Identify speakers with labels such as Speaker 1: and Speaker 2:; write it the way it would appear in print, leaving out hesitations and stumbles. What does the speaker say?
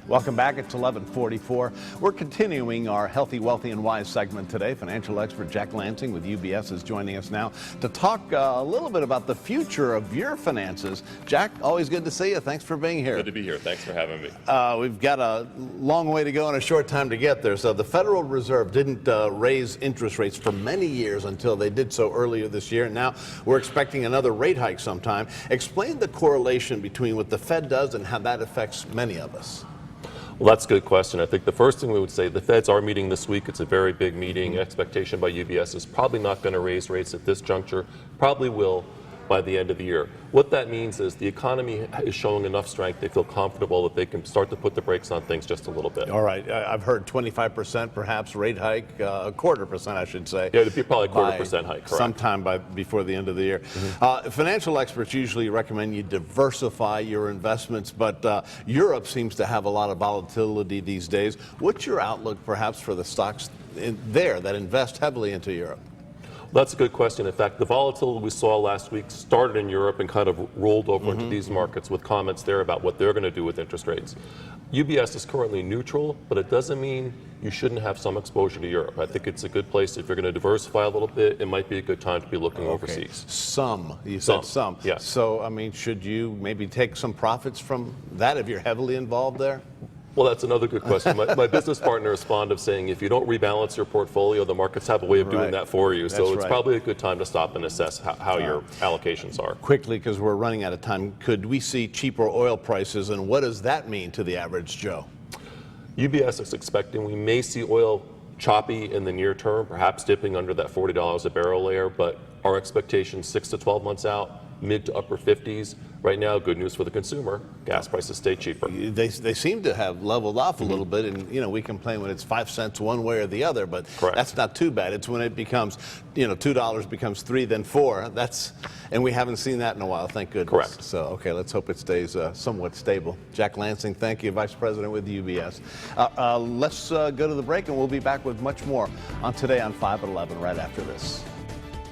Speaker 1: Welcome back. It's 11:44. We're continuing our Healthy, Wealthy, and Wise segment today. Financial expert Jack Lansing with UBS is joining us now to talk a little bit about the future of your finances. Jack, always good to see you. Thanks for being here.
Speaker 2: Good to be here. Thanks for having me.
Speaker 1: We've got a long way to go and a short time to get there. So the Federal Reserve didn't raise interest rates for many years until they did so earlier this year. And now we're expecting another rate hike sometime. Explain the correlation between what the Fed does and how that affects many of us.
Speaker 2: Well, that's a good question. I think the first thing we would say, the Feds are meeting this week. It's a very big meeting. Expectation by UBS is probably not going to raise rates at this juncture, probably will by the end of the year. What that means is the economy is showing enough strength, they feel comfortable that they can start to put the brakes on things just a little bit.
Speaker 1: All right. I've heard 25% perhaps rate hike, a quarter percent I should say.
Speaker 2: Yeah, it'd be probably a quarter percent hike, correct.
Speaker 1: Sometime before the end of the year. Financial experts usually recommend you diversify your investments, but Europe seems to have a lot of volatility these days. What's your outlook perhaps for the stocks there that invest heavily into Europe?
Speaker 2: That's a good question. In fact, the volatility we saw last week started in Europe and kind of rolled over into these markets with comments there about what they're going to do with interest rates. UBS is currently neutral, but it doesn't mean you shouldn't have some exposure to Europe. I think it's a good place. If you're going to diversify a little bit, it might be a good time to be looking overseas.
Speaker 1: You said some.
Speaker 2: Yes.
Speaker 1: So, I mean, should you maybe take some profits from that if you're heavily involved there?
Speaker 2: Well, that's another good question. My business partner is fond of saying if you don't rebalance your portfolio, the markets have a way of doing that for you. So it's probably a good time to stop and assess how your allocations are.
Speaker 1: Quickly, because we're running out of time, could we see cheaper oil prices, and what does that mean to the average Joe?
Speaker 2: UBS is expecting we may see oil choppy in the near term, perhaps dipping under that $40 a barrel layer, but our expectation 6 to 12 months out, mid to upper 50s. Right now, good news for the consumer. Gas prices stay cheaper.
Speaker 1: They seem to have leveled off a little bit, and we complain when it's 5 cents one way or the other, but that's not too bad. It's when it becomes, $2 becomes $3, then $4. And we haven't seen that in a while, thank goodness.
Speaker 2: Correct.
Speaker 1: So, okay, let's hope it stays somewhat stable. Jack Lansing, thank you, Vice President with UBS. Let's go to the break, and we'll be back with much more on Today on 5 at 11 right after this.